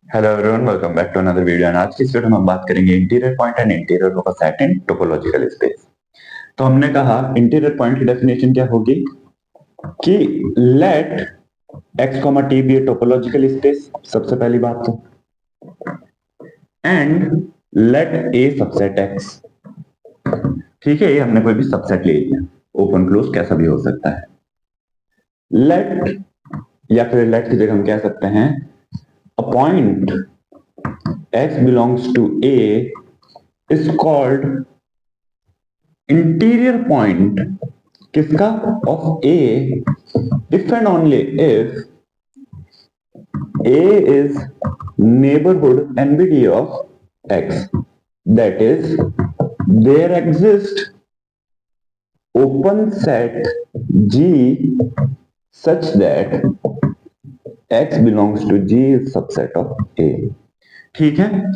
Hello everyone, welcome back to another video. आज की इस वीडियो में हम बात करेंगे interior point and interior of a set in topological space. तो हमने कहा इंटीरियर पॉइंट की डेफिनेशन क्या होगी कि let x, t be a topological space, सबसे पहली बात तो, and let a subset x। ठीक है, ये हमने कोई भी सबसेट ले लिया, ओपन क्लोज कैसा भी हो सकता है। लेट, या फिर लेट की जगह हम कह सकते हैं a point x belongs to a is called interior point किसका, of A, if and only if A is neighbourhood NBD of x, that is there exist open set G such that x belongs to G is subset of A. ठीक है,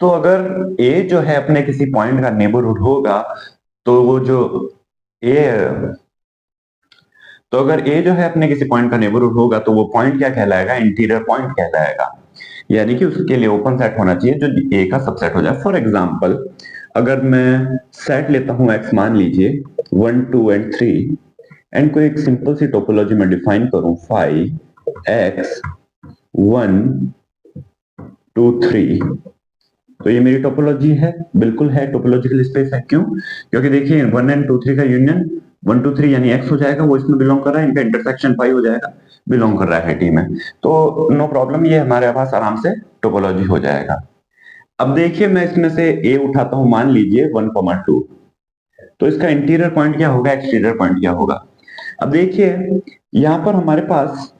तो अगर ए जो है अपने किसी point का नेबरहुड होगा तो वो जो ए तो अगर ए जो है अपने किसी पॉइंट का नेबरहुड होगा तो वो पॉइंट क्या कहलाएगा, इंटीरियर पॉइंट कहलाएगा। यानी कि उसके लिए ओपन सेट होना चाहिए जो ए का सबसेट हो जाए। फॉर एग्जांपल, अगर मैं सेट लेता हूं एक्स, मान लीजिए 1 2 एंड 3, एंड कोई एक सिंपल सी टोपोलॉजी में डिफाइन करूं 5 x 1 2 3, तो ये मेरी टोपोलॉजी है, बिल्कुल है, टोपोलॉजिकल स्पेस है। क्यों? क्योंकि देखिए 1 एंड 2 3 का यूनियन 1 2 3 यानी x हो जाएगा, वो इसमें बिलोंग कर रहा है, इनका इंटरसेक्शन 5 हो जाएगा, बिलोंग कर रहा है टी में, तो नो प्रॉब्लम, ये हमारे पास आराम से टोपोलॉजी हो जाएगा। अब देखिए मैं इसमें से a उठाता हूं, मान लीजिए 1,2, तो इसका इंटीरियर पॉइंट क्या होगा, एक्सटीरियर पॉइंट क्या होगा। अब देखिए यहां पर हमारे पास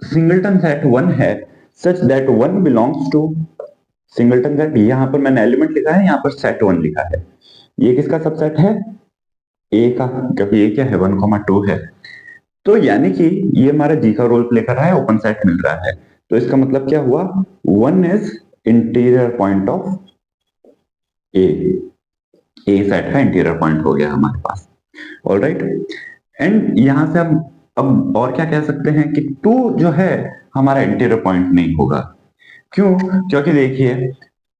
सिंगलटन सेट 1 है, such that 1 belongs to singleton set. यहां पर मैंने एलिमेंट लिखा है, यहां पर सेट 1 लिखा है, ये किसका सबसेट है, ए का, क्योंकि ये क्या है 1,2 है। तो यानी कि ये हमारा जी का रोल प्ले कर रहा है, ओपन सेट मिल रहा है, तो इसका मतलब क्या हुआ, 1 is interior point of A, A set का इंटीरियर पॉइंट हो गया हमारे पास। ऑलराइट, एंड यहां से हम अब और क्या कह सकते हैं कि 2 जो है हमारा इंटीरियर पॉइंट नहीं होगा। क्यों? क्योंकि देखिए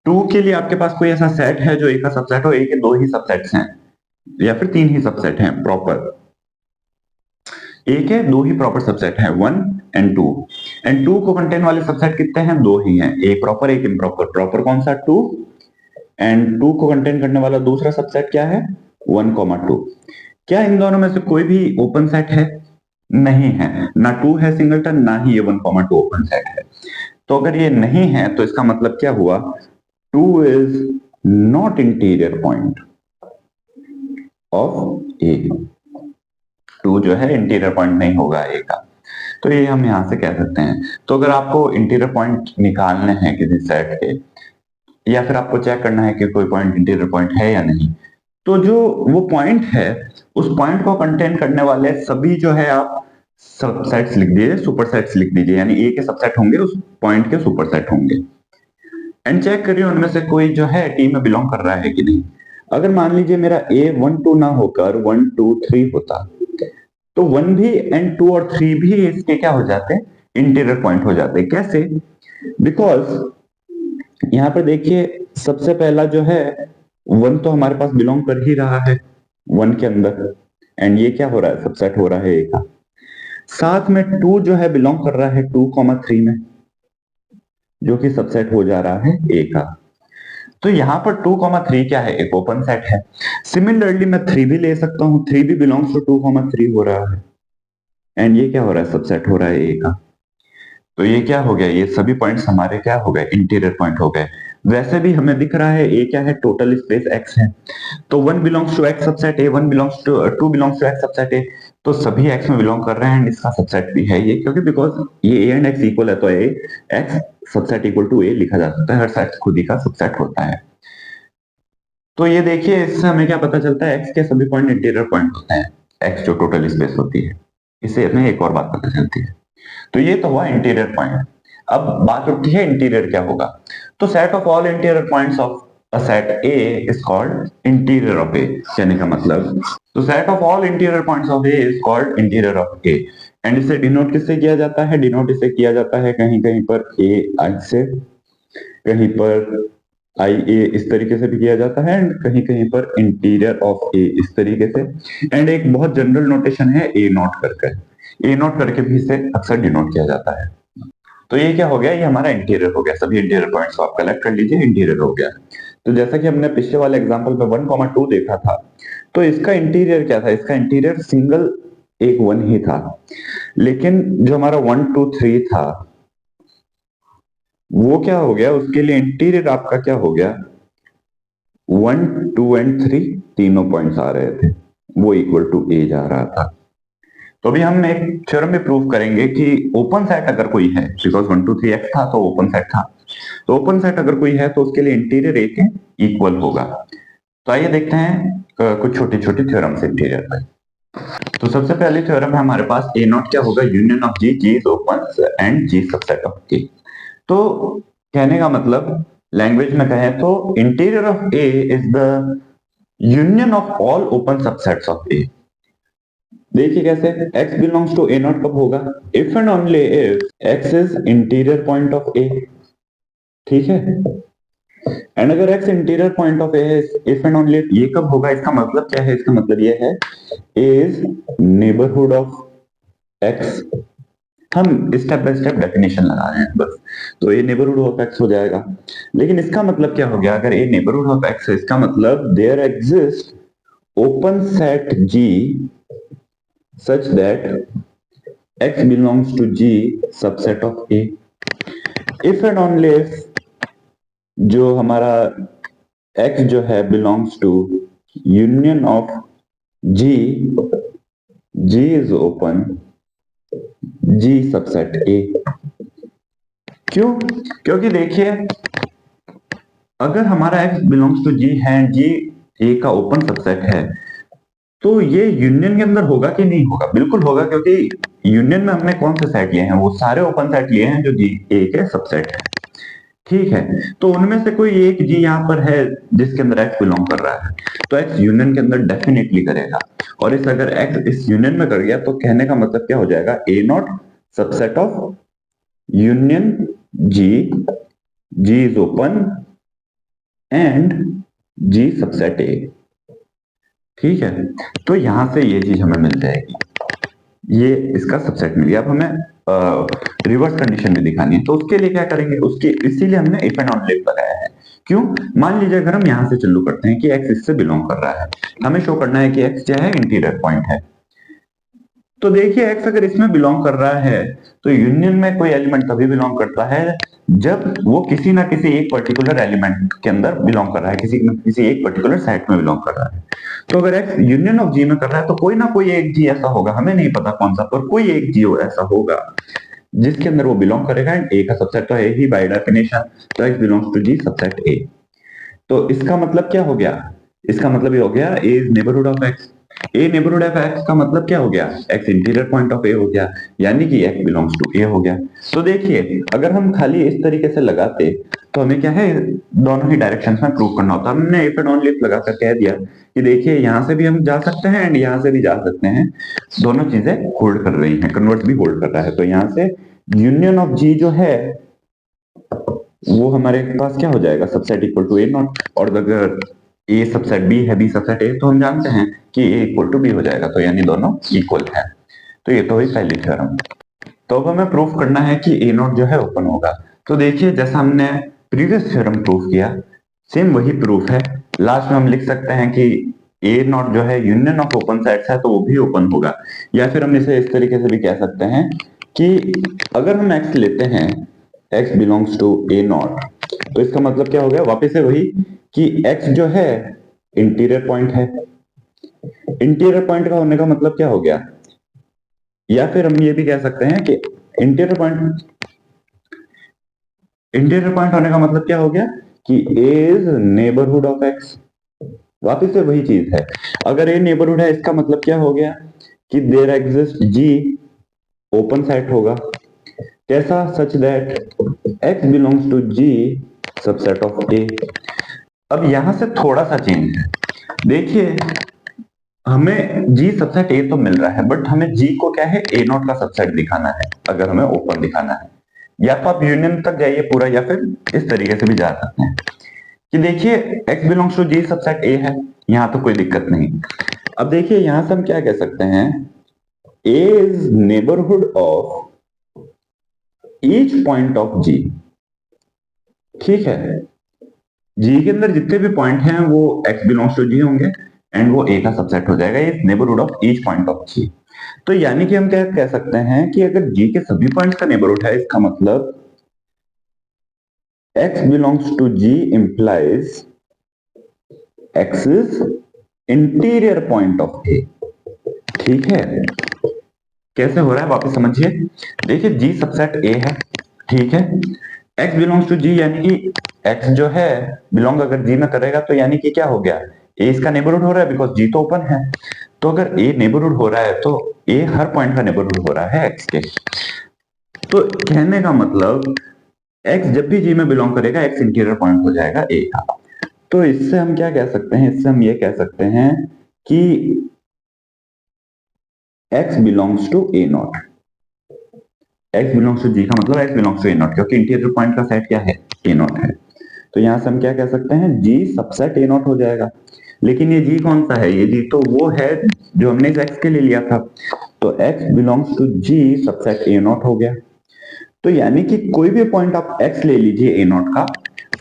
2 के लिए आपके पास कोई ऐसा सेट है जो ए का सबसेट हो, ए के 2 ही सबसेट्स हैं या फिर 3 ही सबसेट हैं प्रॉपर, ए के 2 ही प्रॉपर सबसेट हैं 1 एंड 2, एंड 2 को कंटेन वाले सबसेट कितने हैं, 2 ही हैं, एक प्रॉपर एक इम्प्रॉपर। प्रॉपर कौन सा, 2, एंड 2 को कंटेन करने वाला दूसरा सबसेट क्या है, 1,2। क्या इन दोनों में से कोई भी ओपन सेट है, नहीं है, ना 2 है सिंगलटन, ना ही ये 1,2 ओपन सेट है। तो अगर ये नहीं है तो इसका मतलब क्या हुआ, 2 is not interior point of A, 2 जो है इंटीरियर पॉइंट नहीं होगा ए का, तो ये हम यहां से कह सकते हैं। तो अगर आपको इंटीरियर पॉइंट निकालने हैं किसी सेट के, या फिर आपको चेक करना है कि कोई पॉइंट इंटीरियर पॉइंट है या नहीं, तो जो वो पॉइंट है उस पॉइंट को कंटेन करने वाले सभी जो है आप सबसेट्स लिख दीजिए, सुपरसेट्स लिख दीजिए, यानी ए के सबसेट होंगे उस पॉइंट के सुपरसेट होंगे, एंड चेक करिए उनमें से कोई जो है टी में बिलोंग कर रहा है कि नहीं। अगर मान लीजिए मेरा ए 1 2 ना होकर 1 2 3 होता, तो 1 भी एंड 2 और 3 भी इसके क्या हो जाते हैं, इंटीरियर पॉइंट हो जाते हैं। कैसे? बिकॉज यहां पर देखिए सबसे पहला जो है 1 तो हमारे पास बिलोंग कर ही रहा है 1 के अंदर, एंड ये क्या हो रहा है, सबसेट हो रहा है ए का। साथ में 2 जो है बिलोंग कर रहा है 2,3 में, जो कि सबसेट हो जा रहा है ए का। तो यहाँ पर 2,3 क्या है, एक ओपन सेट है। सिमिलरली मैं 3 भी ले सकता हूँ, 3 भी बिलोंग्स टू 2,3 हो रहा है, एंड ये क्या हो रहा है, सबसेट हो रहा है ए का। तो ये क्या हो गया, ये सभी पॉइंट्स हमारे क्या हो गए, इंटीरियर पॉइंट हो गए। वैसे भी हमें दिख रहा है ए क्या है, टोटल स्पेस एक्स है, तो 1 belongs to x subset a, 1 belongs to 2 belongs to x subset a, तो सभी एक्स में बिलोंग कर रहे हैं, एंड इसका सबसेट भी है ये, क्योंकि बिकॉज ये ए एंड एक्स इक्वल है, तो ए एक्स सबसेट इक्वल टू ए लिखा जा सकता है, हर सेट खुद ही का सबसेट होता है। तो ये देखिए इससे हमें क्या पता चलता है, एक्स के सभी पॉइंट इंटीरियर पॉइंट होते हैं, एक्स जो टोटल स्पेस होती है, इससे हमें एक और बात पता चलती है। तो ये तो हुआ इंटीरियर पॉइंट। अब बात उठती है इंटीरियर क्या होगा, तो set of all interior points of a set A is called interior of A. कहने का मतलब, तो set of all interior points of A is called interior of A, and इसे डिनोट किससे किया जाता है, डिनोट इसे किया जाता है कहीं कहीं पर ए से, कहीं पर आई ए इस तरीके से भी किया जाता है एंड कहीं कहीं पर इंटीरियर ऑफ ए इस तरीके से। एंड एक बहुत जनरल नोटेशन है ए नॉट करके, ए नॉट करके भी इसे अक्सर डिनोट किया जाता है। तो ये क्या हो गया, ये हमारा इंटीरियर हो गया, सभी इंटीरियर पॉइंट्स को आप कलेक्ट कर लीजिए, इंटीरियर हो गया। तो जैसा कि हमने पिछले वाले एग्जांपल में 1,2 देखा था, तो इसका इंटीरियर क्या था, इसका इंटीरियर सिंगल एक 1 ही था, लेकिन जो हमारा 1 2 3 था वो क्या हो गया, उसके लिए इंटीरियर आपका क्या हो गया, 1 2 एंड 3 तीनों पॉइंट्स आ रहे थे, वो इक्वल टू ए जा रहा था। तो अभी हम एक थ्योरम में प्रूव करेंगे कि ओपन सेट अगर कोई है, बिकॉज 1 2 3 एक्स था तो ओपन सेट था, तो ओपन सेट अगर कोई है तो उसके लिए इंटीरियर ए के इक्वल होगा। तो आइए देखते हैं कुछ छोटी छोटी थ्योरम्स इंटीरियर पे। तो सबसे पहली थ्योरम है हमारे पास, ए नॉट क्या होगा, union of G, G is open and G subset of A. तो कहने का मतलब लैंग्वेज में कहें तो interior of A is the union of all open subsets of A. देखिए कैसे, x belongs to A not कब होगा, if and only if x is interior point of A, ठीक है। एंड अगर x interior point of A है, if and only ये कब होगा, इसका मतलब क्या है, इसका मतलब ये है a is neighbourhood of x। हम स्टेप बाय स्टेप डेफिनेशन लगा रहे हैं बस, तो ये नेबरहुड ऑफ x हो जाएगा। लेकिन इसका मतलब क्या हो गया, अगर ये नेबरहुड ऑफ x है, इसका मतलब there exist open set G such that x belongs to G subset of A। if and only if जो हमारा x जो है belongs to union of G, G is open G subset A। क्यों, क्योंकि देखिए अगर हमारा x बिलोंग्स टू G है, G A का ओपन सबसेट है, तो ये यूनियन के अंदर होगा कि नहीं होगा, बिल्कुल होगा, क्योंकि यूनियन में हमने कौन से सेट लिए हैं, वो सारे ओपन सेट लिए हैं जो जी ए के सबसेट है, ठीक है। तो उनमें से कोई एक जी यहाँ पर है जिसके अंदर एक्स बिलोंग कर रहा है, तो एक्स यूनियन के अंदर डेफिनेटली करेगा। और इस अगर एक्स इस यूनियन में कर गया तो कहने का मतलब क्या हो जाएगा, A not subset of union G, G is open and G subset ए, ठीक है। तो यहां से ये चीज हमें मिल जाएगी, ये इसका सबसेट मिल गया। अब हमें रिवर्स कंडीशन में दिखानी है, तो उसके लिए क्या करेंगे, उसके इसीलिए हमने इफ एंड ओनली इफ लगाया है। क्यों, मान लीजिए अगर हम यहां से चालू करते हैं कि एक्स इससे बिलोंग कर रहा है, हमें शो करना है कि एक्स क्या है, इंटीरियर पॉइंट है। तो देखिए एक्स अगर इसमें बिलोंग कर रहा है तो यूनियन में कोई एलिमेंट तभी बिलोंग करता है जब वो किसी ना किसी एक पर्टिकुलर एलिमेंट के अंदर बिलोंग कर रहा है, किसी न किसी एक पर्टिकुलर सेट में बिलोंग कर रहा है। तो अगर एक्स यूनियन ऑफ जी में कर रहा है तो कोई ना कोई एक जी ऐसा होगा, हमें नहीं पता कौन सा, पर कोई एक जी ऐसा होगा जिसके अंदर वो बिलोंग करेगा, एंड ए का सबसेट तो है ही बाय डेफिनेशन, तो x belongs to g subset a. तो इसका मतलब क्या हो गया, इसका मतलब ये हो गया A is neighbourhood of x. A neighbourhood of x का मतलब क्या हो गया, x interior point of A हो गया, यानी कि एक्स बिलोंग्स टू ए हो गया। तो देखिए अगर हम खाली इस तरीके से लगाते तो हमें क्या है, दोनों ही डायरेक्शंस में प्रूव करना होता। हमने इफ एंड ओनली इफ लगाकर कह दिया कि देखिए यहां से भी हम जा सकते हैं एंड यहां से भी जा सकते हैं, दोनों चीजें होल्ड कर रही हैं, कन्वर्ट भी होल्ड कर रहा है। तो यहां से यूनियन ऑफ जी जो है वो हमारे पास क्या हो जाएगा, subset equal to A not, और अगर ए सबसेट बी है, बी सबसेट ए, तो हम जानते हैं कि ए इक्वल टू बी हो जाएगा, तो यानी दोनों इक्वल है। तो ये तो हुई पहली थ्योरम। तो अब हमें प्रूफ करना है कि ए नॉट जो है ओपन होगा। तो देखिए जैसा हमने प्रीवियस थ्योरम प्रूफ किया, सेम वही प्रूफ है। लास्ट में हम लिख सकते हैं कि ए नॉट जो है यूनियन ऑफ ओपन सेट्स है तो वो भी ओपन होगा, या फिर हम इसे इस तरीके से भी कह सकते हैं कि अगर हम एक्स लेते हैं, x belongs to A not, तो इसका मतलब क्या हो गया, वापस से वही कि x जो है इंटीरियर पॉइंट है। इंटीरियर पॉइंट का होने का मतलब क्या हो गया, या फिर हम ये भी कह सकते हैं कि इंटीरियर पॉइंट होने का मतलब क्या हो गया कि a is neighbourhood of x। वापस से वही चीज है, अगर a नेबरहुड है इसका मतलब क्या हो गया कि there exist g open set होगा, कैसा, such that x belongs to g subset of a। अब यहां से थोड़ा सा चेंज है, देखिए हमें g सबसेट a तो मिल रहा है, बट हमें g को क्या है, a नॉट का सबसेट दिखाना है अगर हमें ओपन दिखाना है। या तो आप यूनियन तक जाइए पूरा, या फिर इस तरीके से भी जा सकते हैं कि देखिए x belongs to g subset a है, यहां तो कोई दिक्कत नहीं। अब देखिए यहां से हम क्या कह सकते हैं, a is neighbourhood of each point of G. ठीक है, जी के अंदर जितने भी पॉइंट हैं वो x बिलोंग्स टू जी होंगे एंड वो a का सबसेट हो जाएगा, is neighbourhood of each point of G. तो यानी कि हम क्या कह सकते हैं कि अगर g के सभी पॉइंट्स का नेबरहुड है, इसका मतलब x belongs to G implies x is interior point of A। ठीक है, कैसे हो रहा है वापस समझिए। देखिए G सबसेट A है, ठीक है, x belongs to G यानी कि x जो है बिलोंग अगर G में करेगा तो यानी कि क्या हो गया, A इसका नेबरहुड हो रहा है बिकॉज G तो ओपन है। तो अगर A नेबरहुड हो रहा है तो A हर पॉइंट का नेबरहुड हो रहा है x के। तो कहने का मतलब x जब भी G में बिलोंग करेगा x इंटीरियर पॉइंट हो जाएगा A का। तो इससे हम क्या कह सकते हैं, इससे हम ये कह सकते हैं कि x belongs to A not. x belongs to G का मतलब x belongs to A not, क्योंकि इंटीरियर पॉइंट का सेट क्या है, ए नॉट है। तो यहां से हम क्या कह सकते हैं, g सबसेट ए नॉट हो जाएगा। लेकिन ये g कौन सा है, ये g तो वो है जो हमने इस x के लिए लिया था। तो x belongs to g subset a not हो गया। तो यानी कि कोई भी पॉइंट आप x ले लीजिए ए नॉट का,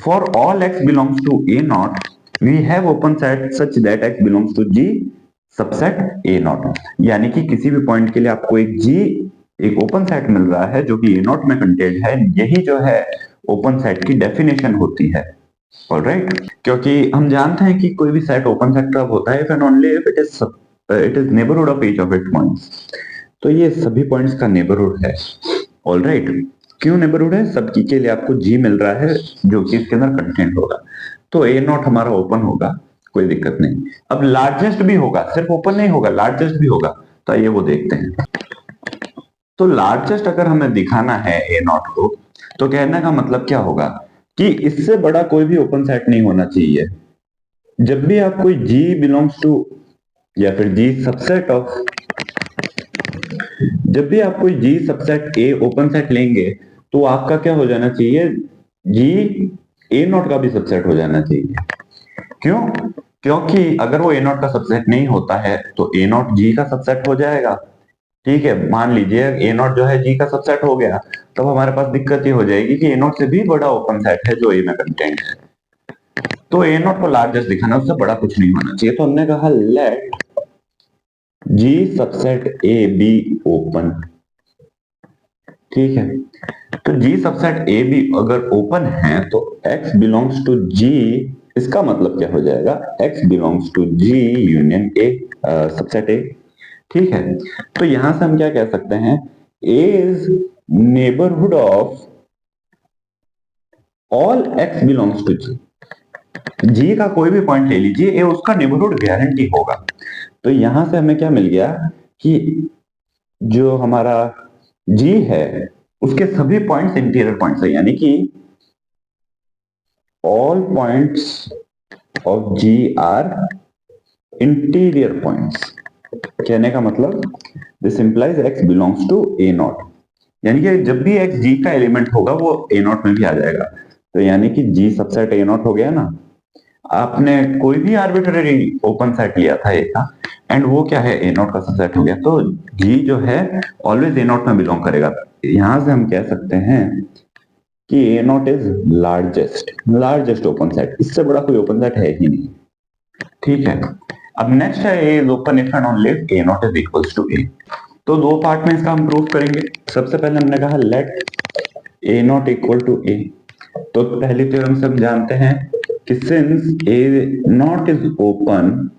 for all x belongs to A not we have open set such that x belongs to g subset a not. यानी कि किसी भी पॉइंट के लिए आपको एक g एक ओपन सेट मिल रहा है जो कि ए नॉट में कंटेंट है, यही जो है ओपन सेट की डेफिनेशन होती है। ऑलराइट, क्योंकि हम जानते हैं कि कोई भी सेट ओपन सेट कब होता है, if and only if it is neighbourhood of each of its points. तो ये सभी पॉइंट्स का नेबरहुड है। ऑलराइट, क्यों नेबरहुड है, सबकी के लिए आपको जी मिल रहा है जो कि इसके अंदर कंटेंट होगा। तो ए नॉट हमारा ओपन होगा, कोई दिक्कत नहीं। अब लार्जेस्ट भी होगा, सिर्फ ओपन नहीं होगा, लार्जेस्ट भी होगा। तो आइए वो देखते हैं। तो लार्जेस्ट अगर हमें दिखाना है ए नॉट को, तो कहने का मतलब क्या होगा कि इससे बड़ा कोई भी ओपन सेट नहीं होना चाहिए। जब भी आप कोई जी बिलोंग्स टू या फिर जी सबसेट ऑफ, जब भी आप कोई जी सबसेट ए ओपन सेट लेंगे तो आपका क्या हो जाना चाहिए, जी ए नॉट का भी सबसेट हो जाना चाहिए। क्यों, क्योंकि अगर वो ए नॉट का सबसेट नहीं होता है तो ए नॉट जी का सबसेट हो जाएगा। ठीक है, मान लीजिए ए नॉट जो है जी का सबसेट हो गया, तब हमारे पास दिक्कत ये हो जाएगी कि ए नॉट से भी बड़ा ओपन सेट है जो ए में कंटेंट है। तो ए नॉट को लार्जेस्ट दिखाना, उससे बड़ा कुछ नहीं होना चाहिए। तो हमने कहा let g subset a b open. ठीक है, तो जी सबसेट ए बी अगर ओपन है तो x बिलोंग्स टू जी, इसका मतलब क्या हो जाएगा, x belongs to g union a subset ए। ठीक है, तो यहां से हम क्या कह सकते हैं, a is neighbourhood of all x belongs to G. G का कोई भी पॉइंट ले लीजिए, ए उसका नेबरहुड गारंटी होगा। तो यहां से हमें क्या मिल गया कि जो हमारा जी है उसके सभी पॉइंट्स इंटीरियर पॉइंट्स है, यानी कि all points of g are interior points. कहने का मतलब this implies x belongs to A not, यानी कि जब भी x g का एलिमेंट होगा वो ए नॉट में भी आ जाएगा। तो यानी कि g सबसेट ए नॉट हो गया ना। आपने कोई भी आर्बिट्रेरी ओपन सेट लिया था ए का एंड वो क्या है ए नॉट का सबसेट हो गया, तो g जो है ऑलवेज ए नॉट में बिलोंग करेगा। यहां से हम कह सकते हैं कि A not is largest open set, इससे बड़ा कोई ओपन सेट है ही नहीं। ठीक है, अब नेक्स्ट है A is open if and only if A not is equals to A. तो दो पार्ट में इसका हम प्रूव करेंगे। सबसे पहले हमने कहा let A not equal to A. तो पहली थ्योरम से हम जानते हैं कि since A not is open,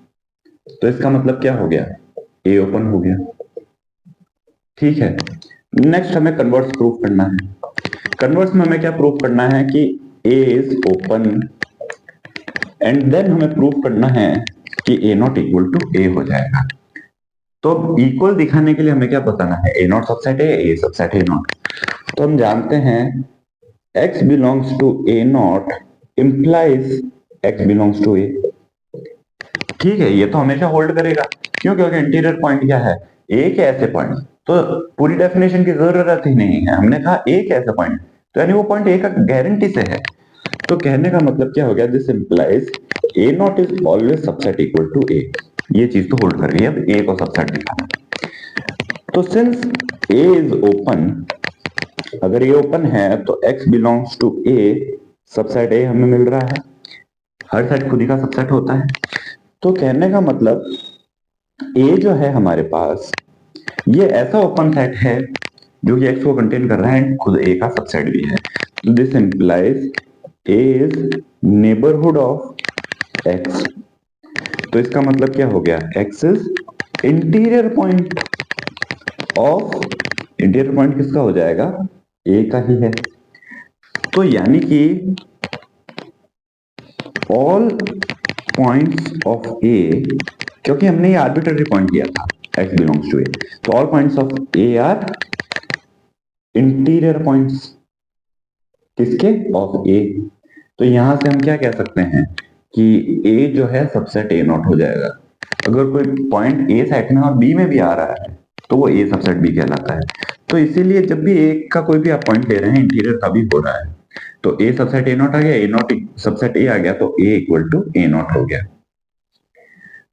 तो इसका मतलब क्या हो गया, ए ओपन हो गया। ठीक है, नेक्स्ट हमें कन्वर्स प्रूव करना है। कन्वर्स में हमें क्या प्रूव करना है कि ए इज ओपन एंड देन हमें प्रूव करना है कि ए नॉट इक्वल टू ए हो जाएगा। तो इक्वल दिखाने के लिए हमें क्या बताना है, ए नॉट सबसेट है, ए सबसेट ए नॉट। तो हम जानते हैं x belongs to A not implies x belongs to A. ठीक है, ये तो हमेशा होल्ड करेगा। क्यों, क्योंकि इंटीरियर पॉइंट क्या है, एक ऐसे पॉइंट, तो पूरी डेफिनेशन की जरूरत ही नहीं है। हमने कहा एक ऐसे पॉइंट तो यानी वो पॉइंट ए का गारंटी से है। तो कहने का मतलब क्या हो गया, this implies A not is always subset equal to A. ये चीज तो होल्ड कर रही है, अब ए को सबसेट दिखाना। तो सिंस ए इज ओपन, अगर ये ओपन है तो x belongs to a, subset a हमें मिल रहा है, हर सेट खुद ही का सबसेट होता है। तो कहने का मतलब a जो है हमारे पास, ये ऐसा ओपन सेट है जो कि x को कंटेन कर रहा है एंड खुद a का सबसेट भी है। This implies a is neighbourhood of x। तो इसका मतलब क्या हो गया, x is interior point of, interior point किसका हो जाएगा, a का ही है। तो यानी कि ऑल पॉइंट्स ऑफ ए, क्योंकि हमने ये आर्बिट्ररी पॉइंट लिया था x बिलोंग्स टू ए, तो all points of A R interior points किसके, ऑफ ए। तो यहां से हम क्या कह सकते हैं कि a जो है सबसेट ए नॉट हो जाएगा। अगर कोई पॉइंट ए सेट में और बी में भी आ रहा है तो वो ए सबसेट बी कहलाता है। तो इसीलिए जब भी ए का कोई भी आप पॉइंट ले रहे हैं, इंटीरियर का भी हो रहा है, तो ए सबसेट ए नॉट आ गया, ए नॉट सबसेट ए आ गया, तो ए इक्वल टू ए नॉट हो गया।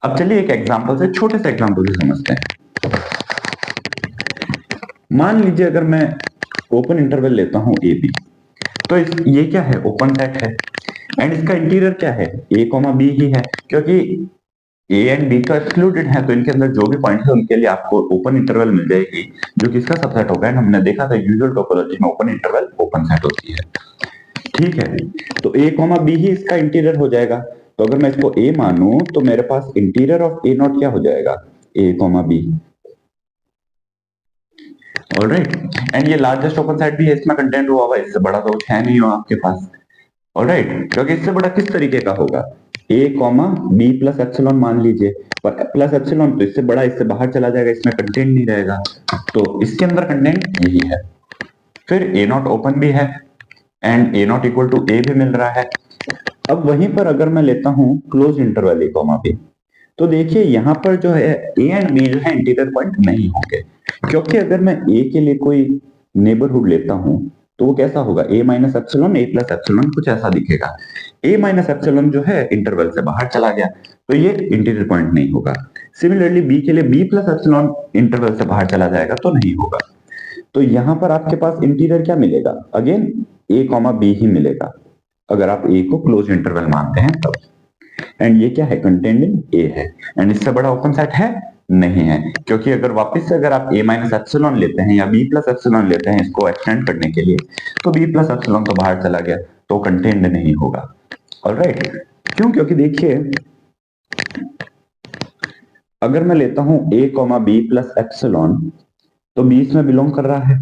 अब चलिए एक एग्जांपल से, छोटे से एग्जांपल से समझते हैं। मान लीजिए अगर मैं ओपन इंटरवल लेता हूं ए बी, तो ये क्या है, ओपन सेट है एंड इसका इंटीरियर क्या है, ए कॉमा बी ही है, क्योंकि ए एंड बी तो एक्सक्लूडेड है, तो इनके अंदर जो भी पॉइंट है उनके लिए आपको ओपन इंटरवल मिल जाएगी जो कि इसका सबसेट होगा। एंड हमने देखा था यूजुअल टोपोलॉजी में ओपन इंटरवल ओपन सेट होती है, ठीक है। तो ए कॉमा बी ही इसका इंटीरियर हो जाएगा। तो अगर मैं इसको ए मानूं तो मेरे पास इंटीरियर ऑफ ए नॉट क्या हो जाएगा, ए कॉमा बी। ऑलराइट, एंड ये लार्जेस्ट ओपन सेट भी है, इसमें कंटेंट हुआ हुआ, इससे बड़ा तो कुछ है नहीं हो आपके पास। ऑलराइट, क्योंकि इससे बड़ा किस तरीके का होगा, a comma b plus epsilon मान लीजिए, पर प्लस एप्सिलॉन तो इससे बड़ा, इससे बाहर चला जाएगा, इसमें कंटेंट नहीं रहेगा, तो इसके अंदर कंटेंट यही है। फिर ए नॉट ओपन भी है and A not equal to A भी मिल रहा है। अब वहीं पर अगर मैं लेता हूं क्लोज इंटरवल ए कॉमा बी, तो देखिए यहां पर जो है ए एंड बी जो है इंटीरियर पॉइंट नहीं होंगे, क्योंकि अगर मैं ए के लिए कोई नेबरहुड लेता हूं तो वो कैसा होगा, ए माइनस एप्सिलॉन, ए प्लस एप्सिलॉन, कुछ ऐसा दिखेगा। ए माइनस एप्सिलॉन जो है इंटरवल से बाहर चला गया, तो ये इंटीरियर पॉइंट नहीं होगा। सिमिलरली बी के लिए बी प्लस एप्सिलॉन इंटरवल से बाहर चला जाएगा तो नहीं होगा। तो यहां पर आपके पास इंटीरियर क्या मिलेगा, अगेन ए कॉमा बी ही मिलेगा, अगर आप ए को क्लोज इंटरवल मानते हैं तब। एंड ये क्या है, कंटेंट इन ए है, एंड इससे बड़ा ओपन सेट है नहीं है, क्योंकि अगर वापस से अगर आप a माइनस एप्सिलॉन लेते हैं या b प्लस एप्सिलॉन लेते हैं इसको एक्सटेंड करने के लिए, तो b प्लस एप्सिलॉन तो बाहर चला गया, तो कंटेंट नहीं होगा। ऑलराइट, क्यों, क्योंकि देखिए अगर मैं लेता हूं a comma b plus epsilon, तो b इसमें बिलोंग कर रहा है,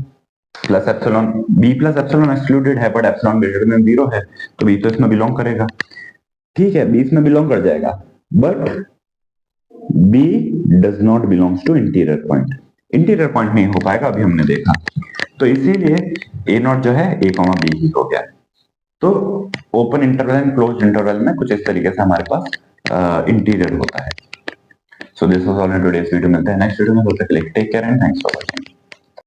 plus epsilon, b plus epsilon excluded है बट एप्सिलॉन ग्रेटर देन 0 है, तो b तो इसमें बिलोंग करेगा, ठीक है, b इसमें बिलोंग कर जाएगा, but b does not belongs to interior point, interior point नहीं हो पाएगा, अभी हमने देखा। तो इसीलिए a नॉट जो है a कॉमा बी ही हो गया। तो open interval and close interval में कुछ इस तरीके से हमारे पास इंटीरियर होता है। So this was all in today's video, मिलते हैं नेक्स्ट वीडियो में, तब तक के लिए take care and thanks for watching.